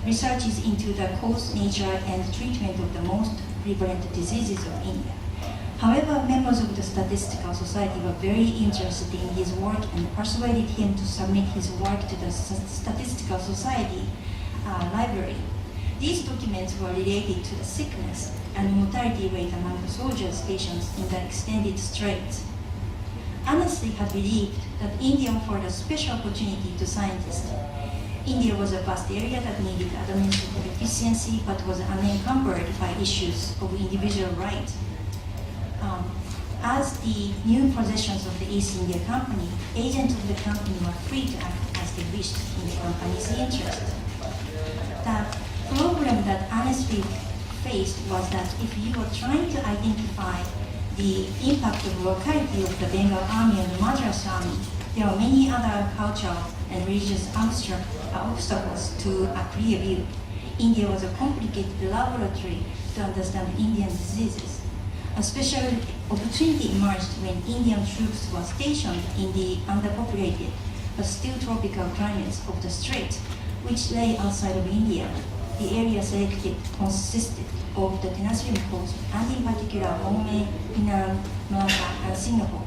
researches into the cause, nature, and treatment of the most prevalent diseases of India. However, members of the Statistical Society were very interested in his work and persuaded him to submit his work to the Statistical Society library. These documents were related to the sickness and mortality rate among the soldiers stationed in the extended straits. Amrith had believed that India offered a special opportunity to scientists. India was a vast area that needed administrative efficiency but was unencumbered by issues of individual rights. As the new possessions of the East India Company, agents of the company were free to act as they wished in the company's interest. The problem that Amrith faced was that if you were trying to identify the impact of locality of the Bengal Army and the Madras Army, there are many other cultural and religious obstacles to a clear view. India was a complicated laboratory to understand Indian diseases. A special opportunity emerged when Indian troops were stationed in the underpopulated but still tropical climates of the strait, which lay outside of India. The area selected consisted of the Tenasserim coast and in particular Bombay, Penang, Malacca, and Singapore.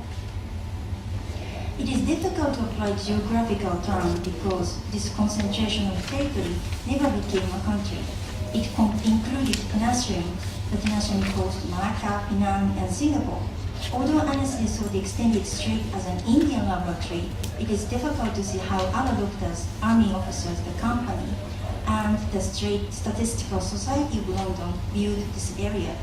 It is difficult to apply geographical terms because this concentration of territory never became a country. It included Tenasserim, the Tenasserim coast, Malacca, Penang, and Singapore. Although Amrith saw the extended strait as an Indian laboratory, it is difficult to see how other doctors, army officers, the company, and the Statistical Society of London viewed this area.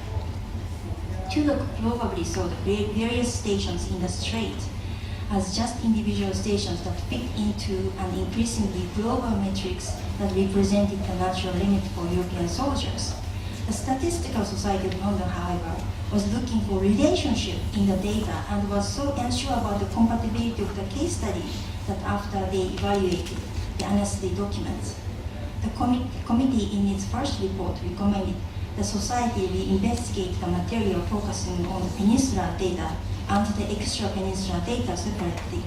Tulloch probably saw the various stations in the strait as just individual stations that fit into an increasingly global matrix that represented the natural limit for European soldiers. The Statistical Society of London, however, was looking for relationship in the data and was so unsure about the compatibility of the case study that after they evaluated the Amrith documents, the committee in its first report recommended the Society reinvestigate the material focusing on the peninsular data and the extra-peninsular data separately.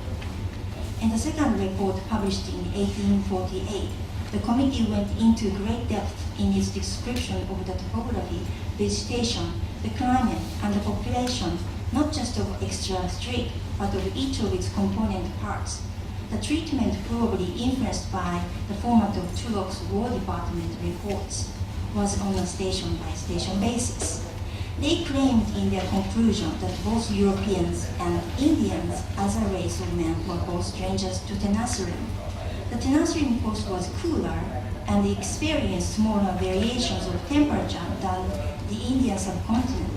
In the second report published in 1848, the committee went into great depth in its description of the topography, vegetation, the climate, and the population, not just of extra strait, but of each of its component parts. The treatment probably influenced by the format of Tulloch's War Department reports was on a station-by-station basis. They claimed in their conclusion that both Europeans and Indians as a race of men were both strangers to Tenasserim. The Tenasserim coast was cooler and experienced smaller variations of temperature than the Indian subcontinent.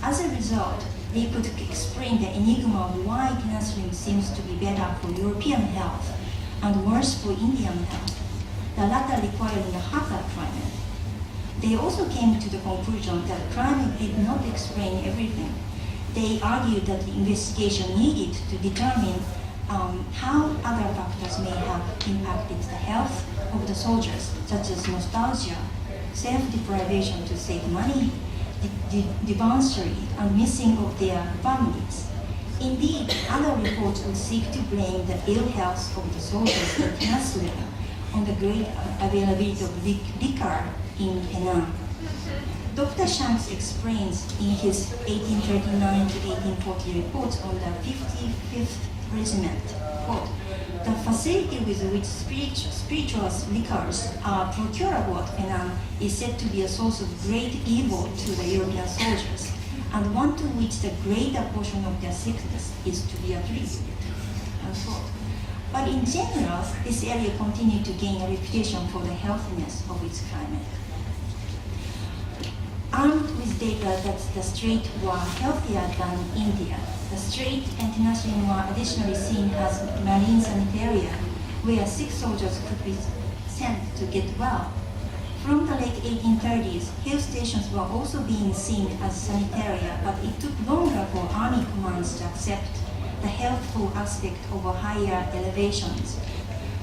As a result, they could explain the enigma of why Tenasserim seems to be better for European health and worse for Indian health, the latter requiring a hotter climate. They also came to the conclusion that climate did not explain everything. They argued that the investigation needed to determine how other factors may have impacted the health of the soldiers, such as nostalgia, self-deprivation to save money, debauchery, and missing of their families. Indeed, other reports would seek to blame the ill health of the soldiers at Tenasserim on the great availability of liquor in Penang. Dr. Shanks explains in his 1839 to 1840 report on the 55th Regiment, quote, "The facility with which spirituous liquors are procurable at Penang is said to be a source of great evil to the European soldiers, and one to which the greater portion of their sickness is to be attributed." Unquote. But in general, this area continued to gain a reputation for the healthiness of its climate. Armed with data that the strait were healthier than India, the strait and Tenasserim were additionally seen as marine sanitaria, where sick soldiers could be sent to get well. From the late 1830s, hill stations were also being seen as sanitaria, but it took longer for army commands to accept the healthful aspect over higher elevations.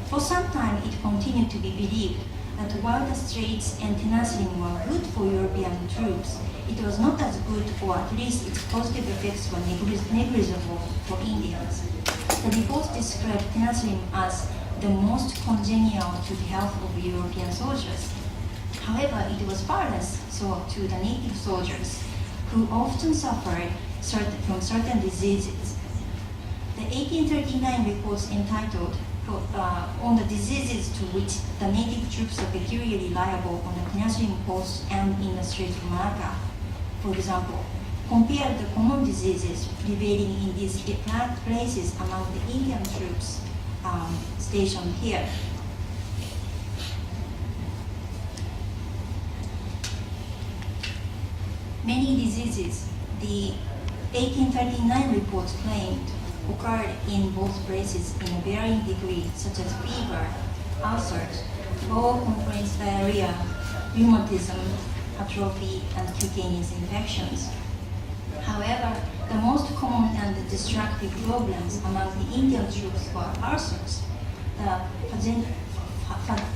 For some time, it continued to be believed that while the straits and Tenasserim were good for European troops, it was not as good, or at least its positive effects were negligible for Indians. The reports described Tenasserim as the most congenial to the health of European soldiers. However, it was far less so to the native soldiers, who often suffered from certain diseases. The 1839 reports entitled on the diseases to which the native troops are peculiarly liable on the Peninsular coast and in the Strait of Malacca. For example, compare the common diseases prevailing in these places among the Indian troops stationed here. Many diseases, the 1839 reports claimed, occurred in both places in a varying degree, such as fever, ulcers, low complaints diarrhea, rheumatism, atrophy, and cutaneous infections. However, the most common and destructive problems among the Indian troops were ulcers, the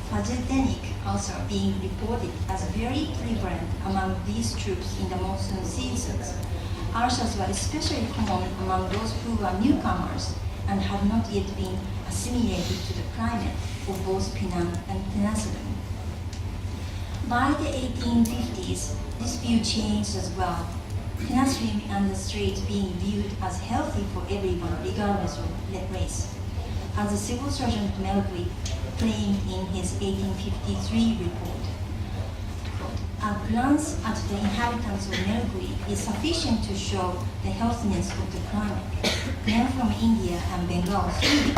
phagedenic ulcer being reported as very prevalent among these troops in the monsoon seasons. Ulcers were especially common among those who were newcomers and had not yet been assimilated to the climate of both Penang and Peninsula. By the 1850s, this view changed as well, Peninsula and the Strait being viewed as healthy for everyone regardless of race. As the Civil Sergeant Melville claimed in his 1853 report, a glance at the inhabitants of Melville is sufficient to show the healthiness of the climate. Men from India and Bengal soon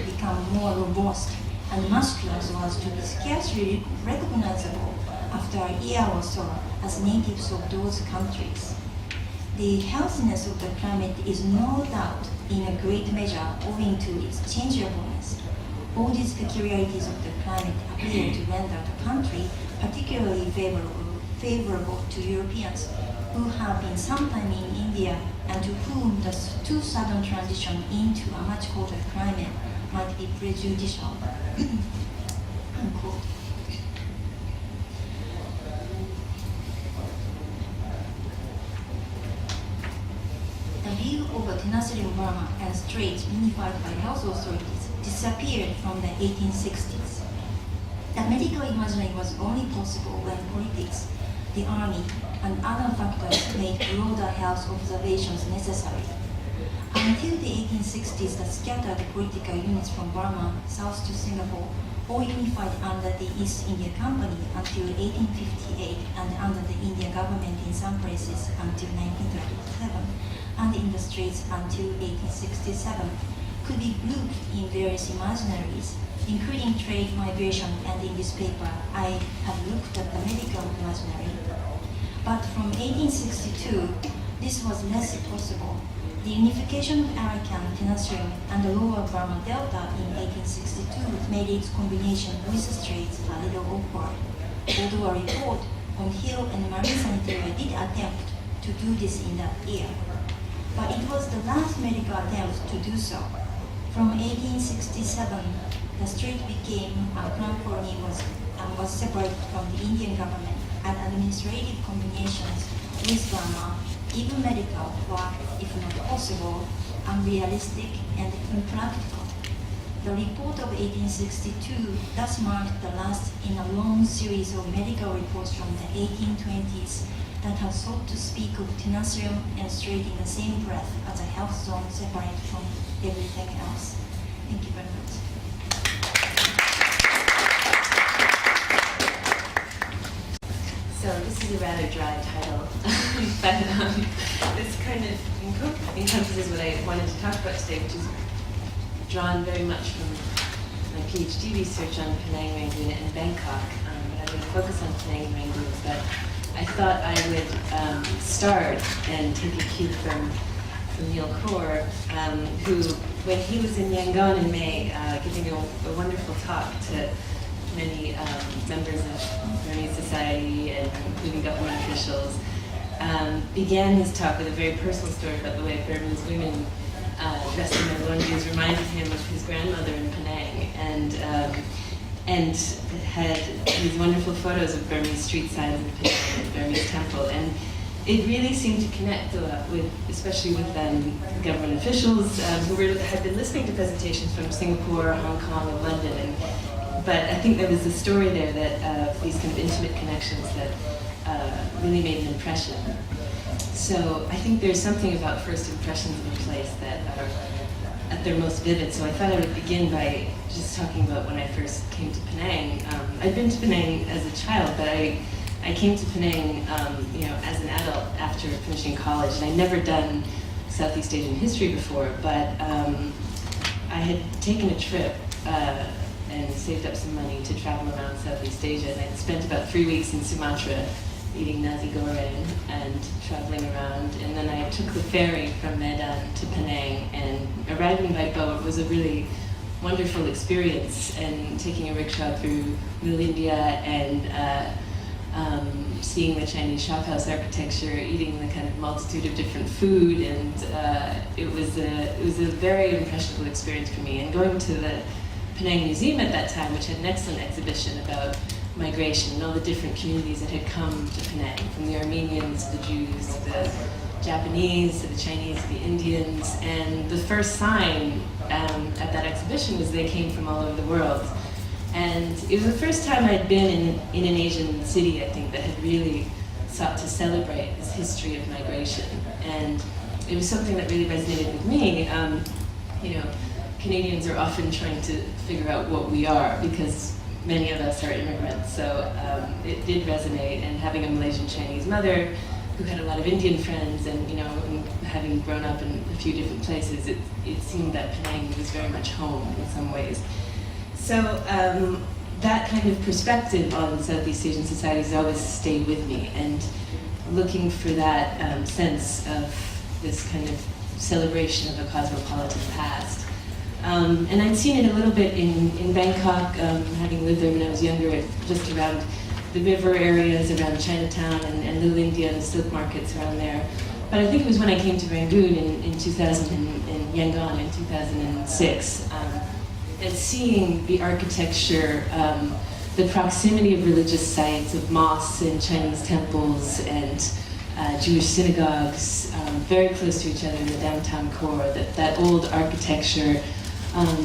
become more robust and muscular so as to be scarcely recognizable after a year or so as natives of those countries. The healthiness of the climate is no doubt in a great measure owing to its changeableness. All these peculiarities of the climate appear to render the country particularly favorable to Europeans who have been sometime in India and to whom the too sudden transition into a much colder climate might be prejudicial. Unquote. The view of a Peninsula Burma and Straits unified by health authorities disappeared from the 1860s. The medical imaginary was only possible when politics, the army, and other factors made broader health observations necessary. Until the 1860s, the scattered political units from Burma south to Singapore all unified under the East India Company until 1858 and under the Indian government in some places until 1937 and in the Straits until 1867, could be grouped in various imaginaries, including trade migration, and in this paper I have looked at the medical imaginary. But from 1862, this was less possible. The unification of Arakan Peninsula and the Lower Burma Delta in 1862 made its combination with the Straits a little awkward, although a report on Hill and Marine Sanitary did attempt to do this in that year. But it was the last medical attempt to do so. From 1867, the Strait became a crown colony and was separated from the Indian government, and administrative combinations with Burma, even medical, were, if not possible, unrealistic and impractical. The report of 1862 thus marked the last in a long series of medical reports from the 1820s that have sought to speak of Peninsula and Strait in the same breath as a health zone separate from everything else. Thank you very much. So this is a rather dry title, but this kind of encompasses what I wanted to talk about today, which is drawn very much from my PhD research on Penang Rangoon and Bangkok. But I'm going to focus on Penang Rangoon, but I thought I would start and take a cue from Neil Kaur, who, when he was in Yangon in May, giving a wonderful talk to many members of Burmese society and including government officials, began his talk with a very personal story about the way Burmese women dressed in their lungis reminded him of his grandmother in Penang, and had these wonderful photos of Burmese street signs and Burmese temple. And it really seemed to connect a lot with, especially with government officials had been listening to presentations from Singapore, Hong Kong, and London. But I think there was a story there that these kind of intimate connections that really made an impression. So I think there's something about first impressions of a place that are at their most vivid. So I thought I would begin by just talking about when I first came to Penang. I'd been to Penang as a child, but I came to Penang, as an adult after finishing college, and I'd never done Southeast Asian history before. But I had taken a trip and saved up some money to travel around Southeast Asia, and I'd spent about 3 weeks in Sumatra eating nasi goreng and traveling around. And then I took the ferry from Medan to Penang, and arriving by boat was a really wonderful experience, and taking a rickshaw through Little India and seeing the Chinese shophouse architecture, eating the kind of multitude of different food, and it was a very impressionable experience for me. And going to the Penang Museum at that time, which had an excellent exhibition about migration and all the different communities that had come to Penang, from the Armenians to the Jews to the Japanese to the Chinese to the Indians. And the first sign at that exhibition was they came from all over the world. And it was the first time I'd been in an Asian city, I think, that had really sought to celebrate this history of migration. And it was something that really resonated with me. Canadians are often trying to figure out what we are, because many of us are immigrants. So it did resonate, and having a Malaysian Chinese mother who had a lot of Indian friends, and and having grown up in a few different places, it seemed that Penang was very much home in some ways. So that kind of perspective on Southeast Asian societies always stayed with me, and looking for that sense of this kind of celebration of a cosmopolitan past. And I'd seen it a little bit in Bangkok, having lived there when I was younger, just around the river areas, around Chinatown and Little India and silk markets around there. But I think it was when I came to Rangoon in 2000, in Yangon in 2006, and seeing the architecture, the proximity of religious sites, of mosques and Chinese temples and Jewish synagogues, very close to each other in the downtown core, that old architecture,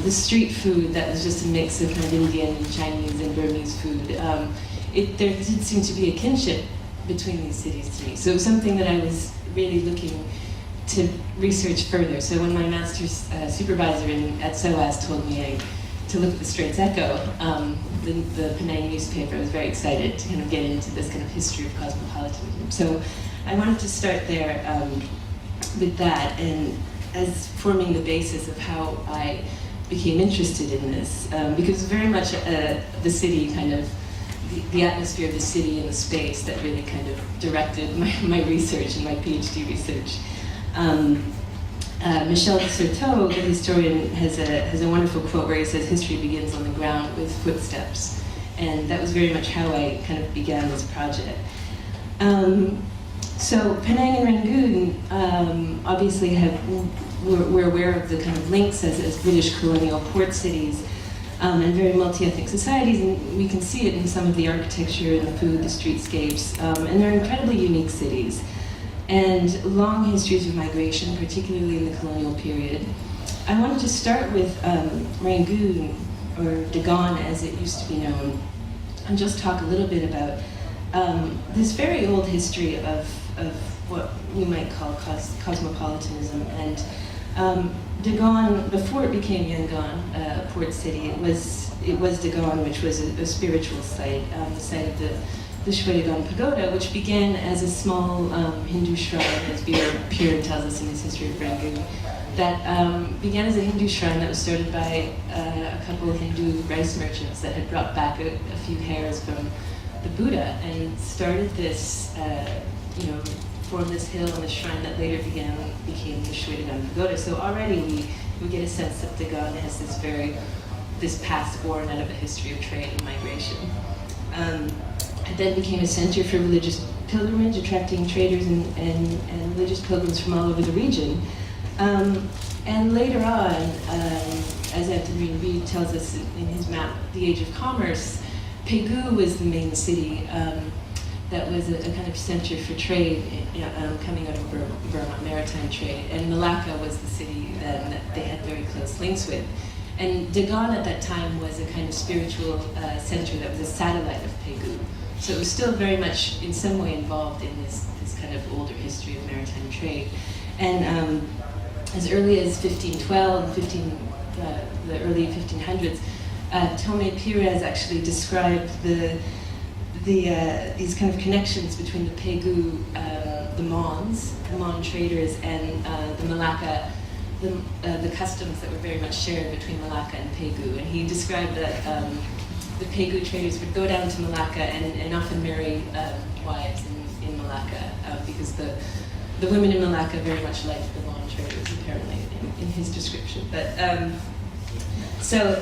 the street food that was just a mix of kind of Indian and Chinese and Burmese food. There did seem to be a kinship between these cities to me. So it was something that I was really looking to research further. So when my master's supervisor at SOAS told me to look at the Straits Echo, the Penang newspaper, I was very excited to kind of get into this kind of history of cosmopolitanism. So I wanted to start there with that, and as forming the basis of how I became interested in this, because very much the city kind of, the atmosphere of the city and the space that really kind of directed my research and my PhD research. Michel de Certeau, the historian, has a wonderful quote where he says, "History begins on the ground with footsteps." And that was very much how I kind of began this project. So Penang and Rangoon obviously we're aware of the kind of links as British colonial port cities and very multi-ethnic societies, and we can see it in some of the architecture and the food, the streetscapes, and they're incredibly unique cities. And long histories of migration, particularly in the colonial period. I wanted to start with Rangoon, or Dagon as it used to be known, and just talk a little bit about this very old history of what we might call cosmopolitanism. And Dagon, before it became Yangon, a port city, it was Dagon, which was a spiritual site, the site of the Shwedagon Pagoda, which began as a small Hindu shrine, as Pierre tells us in his history of Rangoon, that began as a Hindu shrine that was started by a couple of Hindu rice merchants that had brought back a few hairs from the Buddha, and started this, formed this hill and this shrine that later became the Shwedagon Pagoda. So already we get a sense that Dagon has this past born out of a history of trade and migration. It then became a center for religious pilgrimage, attracting traders and religious pilgrims from all over the region. And later on, as Anthony Reid tells us in his map, The Age of Commerce, Pegu was the main city, that was a kind of center for trade coming out of Burma, maritime trade. And Malacca was the city that they had very close links with. And Dagon at that time was a kind of spiritual center that was a satellite of Pegu. So it was still very much in some way involved in this kind of older history of maritime trade. And as early as 1512, the early 1500s, Tomé Pires actually described these kind of connections between the Pegu, the Mon traders, and the Malacca, the customs that were very much shared between Malacca and Pegu. And he described that the Pegu traders would go down to Malacca and often marry wives in Malacca because the women in Malacca very much liked the Mon traders, apparently, in his description. But so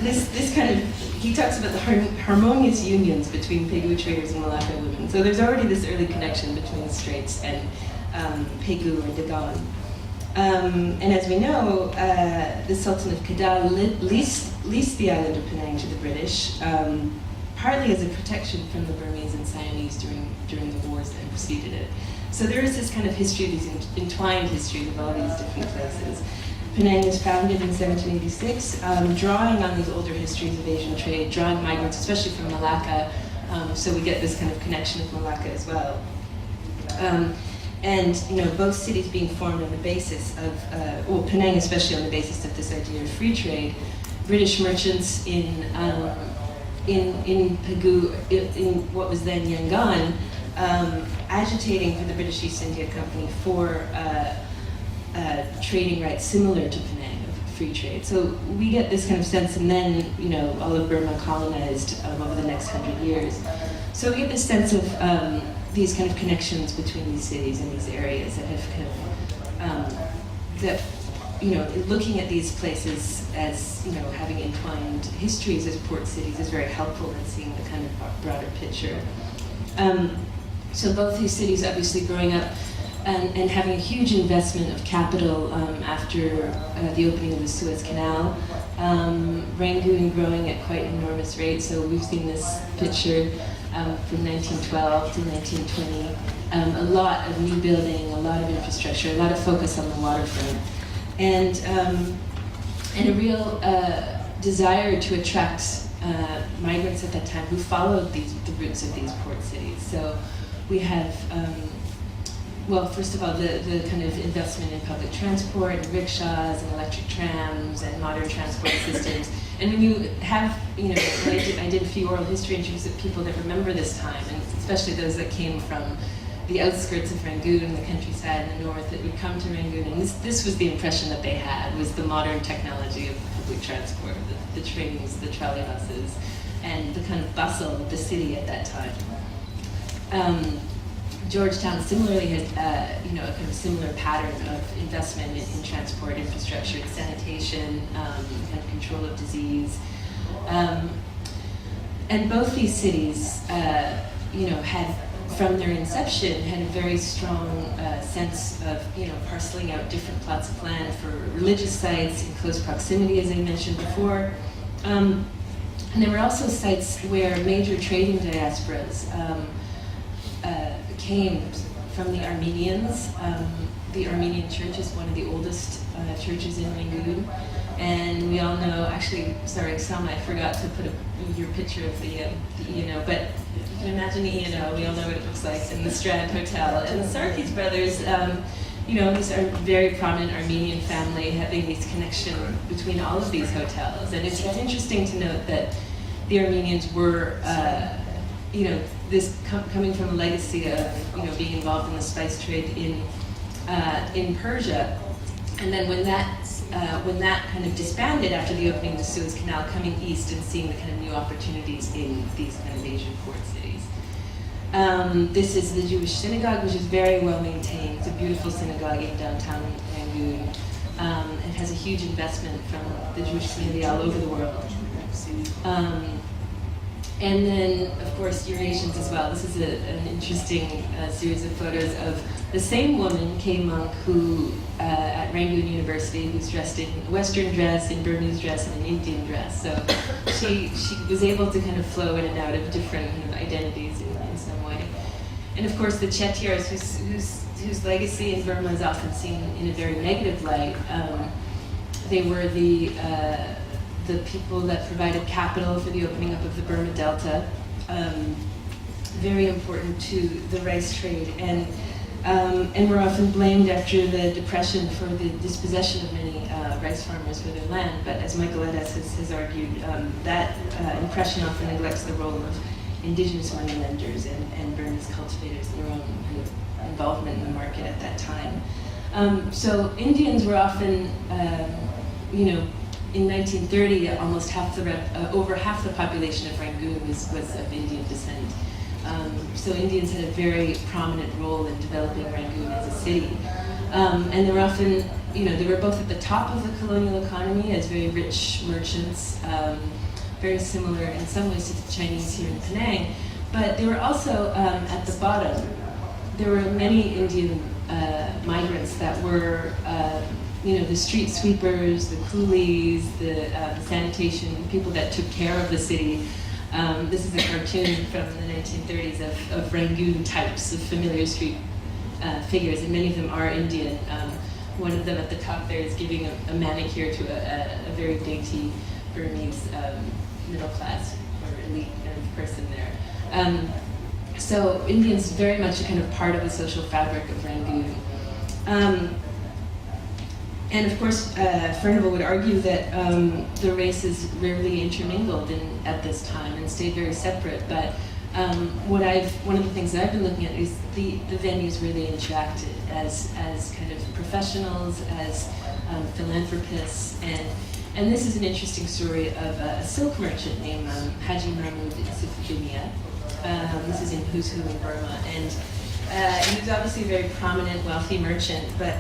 this kind of, he talks about the harmonious unions between Pegu traders and Malacca women. So there's already this early connection between the Straits and Pegu or Dagon. And as we know, the Sultan of Kedah leased the island of Penang to the British, partly as a protection from the Burmese and Siamese during the wars that preceded it. So there is this kind of history, these entwined histories of all these different places. Penang was founded in 1786, drawing on these older histories of Asian trade, drawing migrants, especially from Malacca, so we get this kind of connection with Malacca as well. And both cities being formed on the basis of, Penang especially on the basis of this idea of free trade. British merchants in Pegu, in what was then Yangon, agitating for the British East India Company for trading rights similar to Penang, of free trade. So we get this kind of sense, and then all of Burma colonized over the next 100 years. So we get this sense of these kind of connections between these cities and these areas that have kind of looking at these places as having entwined histories as port cities is very helpful in seeing the kind of broader picture. So both these cities obviously growing up and having a huge investment of capital after the opening of the Suez Canal. Rangoon growing at quite enormous rates. So we've seen this picture from 1912 to 1920. A lot of new building, a lot of infrastructure, a lot of focus on the waterfront, and a real desire to attract migrants at that time who followed the routes of these port cities. So we have, first of all, the kind of investment in public transport, and rickshaws and electric trams and modern transport systems. And when you have, I did a few oral history interviews with people that remember this time, and especially those that came from the outskirts of Rangoon, the countryside in the north, that would come to Rangoon, and this was the impression that they had, was the modern technology of public transport, the trains, the trolley buses, and the kind of bustle of the city at that time. Georgetown similarly has, a kind of similar pattern of investment in transport infrastructure, sanitation, kind of control of disease. And both these cities, had, from their inception, had a very strong sense of, parceling out different plots of land for religious sites in close proximity, as I mentioned before. And there were also sites where major trading diasporas came from the Armenians. The Armenian church is one of the oldest churches in Rangoon. And we all know, actually, sorry, Selma, I forgot to put your picture of the E&O, but you can imagine the E&O, we all know what it looks like, in the Strand Hotel. And the Sarkis brothers, these are very prominent Armenian family, having this connection between all of these hotels. And it's interesting to note that the Armenians were, this coming from a legacy of, being involved in the spice trade in Persia. And then when that kind of disbanded after the opening of the Suez Canal, coming east and seeing the kind of new opportunities in these kind of Asian port cities. This is the Jewish synagogue, which is very well maintained. It's a beautiful synagogue in downtown Rangoon. It has a huge investment from the Jewish community all over the world. And then, of course, Eurasians as well. This is an interesting series of photos of the same woman, Kay Monk, who at Rangoon University, who's dressed in a Western dress, in Burmese dress, and an Indian dress. So she was able to kind of flow in and out of different kind of identities in some way. And of course, the Chettiars, whose legacy in Burma is often seen in a very negative light. They were the people that provided capital for the opening up of the Burma Delta, very important to the rice trade, and were often blamed after the Depression for the dispossession of many rice farmers for their land. But as Michael Edes has argued, that impression often neglects the role of indigenous moneylenders and Burmese cultivators and their own kind of involvement in the market at that time. So Indians were often, in 1930, almost over half the population of Rangoon was of Indian descent. So Indians had a very prominent role in developing Rangoon as a city. And they were often, they were both at the top of the colonial economy as very rich merchants, very similar in some ways to the Chinese here in Penang, but they were also at the bottom. There were many Indian migrants that were the street sweepers, the coolies, the sanitation, people that took care of the city. This is a cartoon from the 1930s of Rangoon types of familiar street figures, and many of them are Indian. One of them at the top there is giving a manicure to a very dainty Burmese middle class or elite kind of person there. So Indians very much a kind of part of the social fabric of Rangoon. And of course, Furnival would argue that the races rarely intermingled at this time and stayed very separate. But one of the things that I've been looking at is the venues really interacted as kind of professionals, as philanthropists, and this is an interesting story of a silk merchant named Haji Mahmud Sifdimiya. This is in Who's Who in Burma, and he was obviously a very prominent, wealthy merchant, but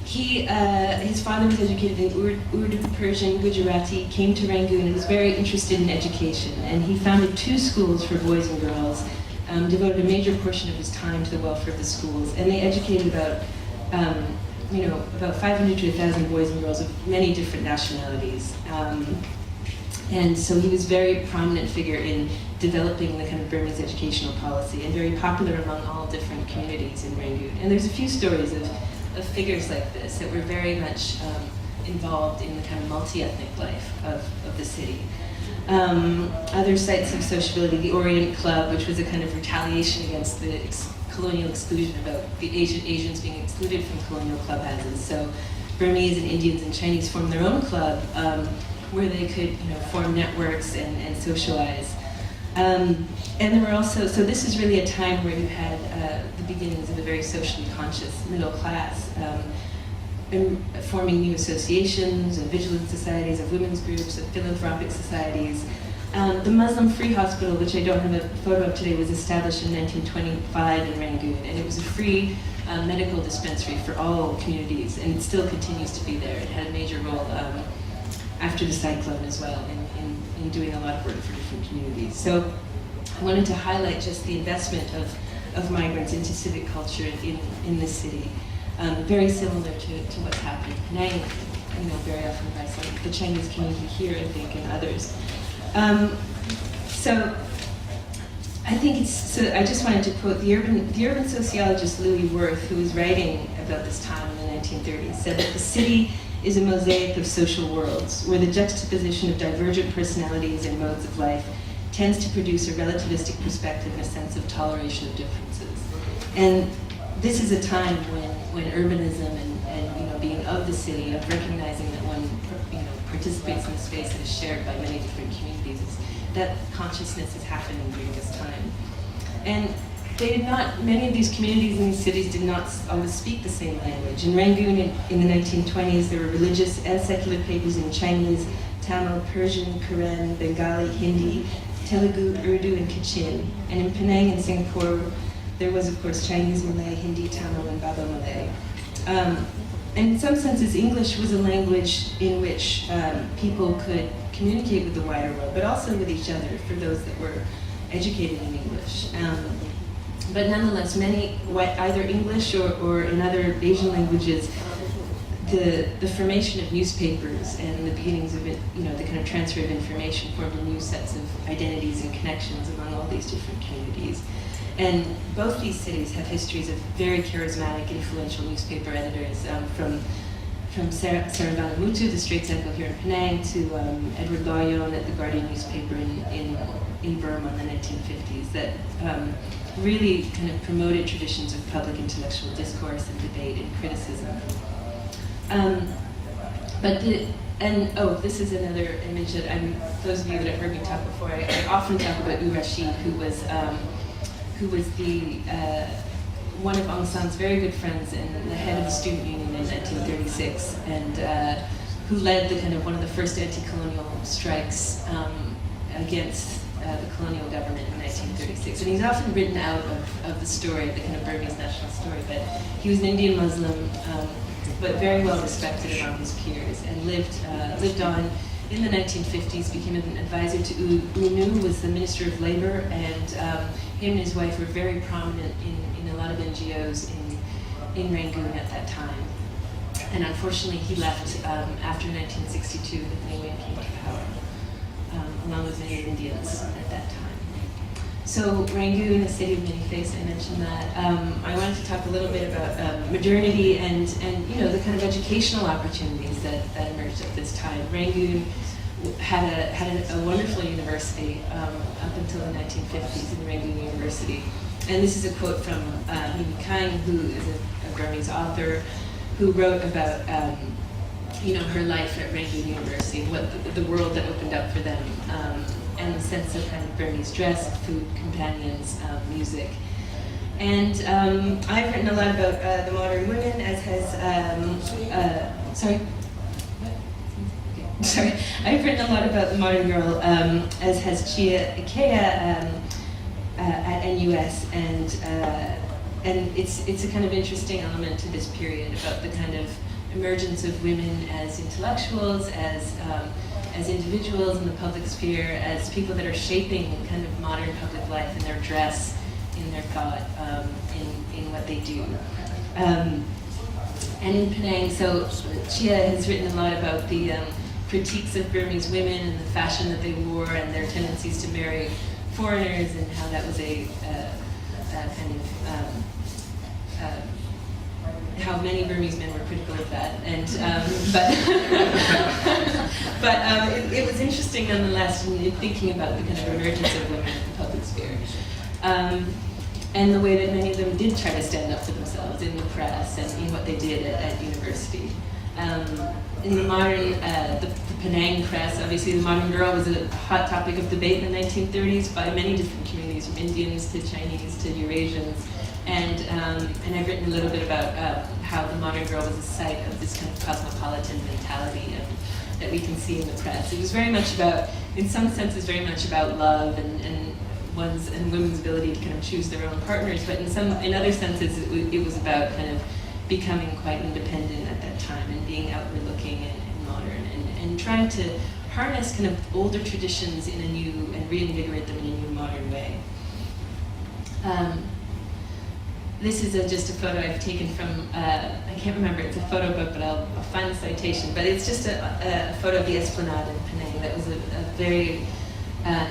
his father was educated in Urdu, Persian, Gujarati, came to Rangoon and was very interested in education. And he founded 2 schools for boys and girls, devoted a major portion of his time to the welfare of the schools. And they educated about 500 to 1,000 boys and girls of many different nationalities. And so he was a very prominent figure in developing the kind of Burmese educational policy and very popular among all different communities in Rangoon. And there's a few stories of figures like this that were very much involved in the kind of multi-ethnic life of the city. Other sites of sociability, the Orient Club, which was a kind of retaliation against the colonial exclusion about the Asians being excluded from colonial clubhouses. So Burmese and Indians and Chinese formed their own club where they could form networks and socialize. And there were also, so this is really a time where you had the beginnings of a very socially conscious middle class, forming new associations, of vigilance societies, of women's groups, of philanthropic societies. The Muslim Free Hospital, which I don't have a photo of today, was established in 1925 in Rangoon, and it was a free medical dispensary for all communities, and it still continues to be there. It had a major role after the cyclone as well in doing a lot of work for different communities. So I wanted to highlight just the investment of migrants into civic culture in this city, very similar to what's happened in Penang, very often by the Chinese community here, I think, and others. So I think so I just wanted to quote the urban sociologist Louis Wirth, who was writing about this time in the 1930s, said that the city is a mosaic of social worlds, where the juxtaposition of divergent personalities and modes of life tends to produce a relativistic perspective and a sense of toleration of differences. And this is a time when urbanism and being of the city, of recognizing that one participates in a space that is shared by many different communities, that consciousness is happening during this time. And many of these communities in these cities did not always speak the same language. In Rangoon in the 1920s, there were religious and secular papers in Chinese, Tamil, Persian, Karen, Bengali, Hindi, Telugu, Urdu, and Kachin. And in Penang and Singapore, there was, of course, Chinese, Malay, Hindi, Tamil, and Baba Malay. And in some senses, English was a language in which people could communicate with the wider world, but also with each other for those that were educated in English. But nonetheless, many, either English or in other Asian languages, the formation of newspapers and the beginnings of it, the kind of transfer of information formed a new sets of identities and connections among all these different communities. And both these cities have histories of very charismatic, influential newspaper editors, from Saravanan Muthu, the Straits Echo here in Penang, to Edward Loyon at the Guardian newspaper in Burma in the 1950s, that really kind of promoted traditions of public intellectual discourse and debate and criticism. This is another image that those of you that have heard me talk before, I often talk about U Rashid, who was the one of Aung San's very good friends and the head of the student union in 1936, and who led the kind of one of the first anti-colonial strikes against the colonial government in 1936. And he's often written out of the story, the kind of Burmese national story, but he was an Indian Muslim, but very well respected among his peers, and lived on in the 1950s, became an advisor to U Nu, was the Minister of Labor, and him and his wife were very prominent in a lot of NGOs in Rangoon at that time. And unfortunately, he left after 1962 with the Nguyen came to power, along with many Indians at that time. So Rangoon, a city of many faces, I mentioned that. I wanted to talk a little bit about modernity and the kind of educational opportunities that emerged at this time. Rangoon had a wonderful university up until the 1950s in Rangoon University. And this is a quote from Mimi Kaing, who is a Burmese author, who wrote about her life at Rangoon University, what the world that opened up for them, and the sense of kind of Burmese dress, food, companions, music. And I've written a lot about the modern women, as has, I've written a lot about the modern girl, as has Chia Ikea at NUS, and it's a kind of interesting element to this period about the kind of emergence of women as intellectuals, as individuals in the public sphere, as people that are shaping kind of modern public life in their dress, in their thought, in what they do. And in Penang, so Chia has written a lot about the critiques of Burmese women and the fashion that they wore and their tendencies to marry foreigners, and how that was a kind of how many Burmese men were critical of that, and but it was interesting nonetheless in thinking about the kind of emergence of women in the public sphere, and the way that many of them did try to stand up for themselves in the press and in what they did at university. In the modern, the Penang press, obviously the modern girl was a hot topic of debate in the 1930s by many different communities, from Indians to Chinese to Eurasians. And I've written a little bit about how the modern girl was a site of this kind of cosmopolitan mentality that we can see in the press. It was very much about, in some senses, very much about love and women's ability to kind of choose their own partners. But in other senses, it was about kind of becoming quite independent at that time and being outward-looking and modern and trying to harness kind of older traditions in a new and reinvigorate them in a new modern way. This is just a photo I've taken from, I can't remember, it's a photo book, but I'll find the citation. But it's just a photo of the Esplanade in Penang. That was a very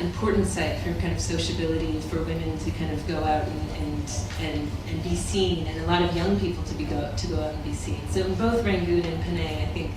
important site for kind of sociability, for women to kind of go out and be seen, and a lot of young people to go out and be seen. So in both Rangoon and Penang, I think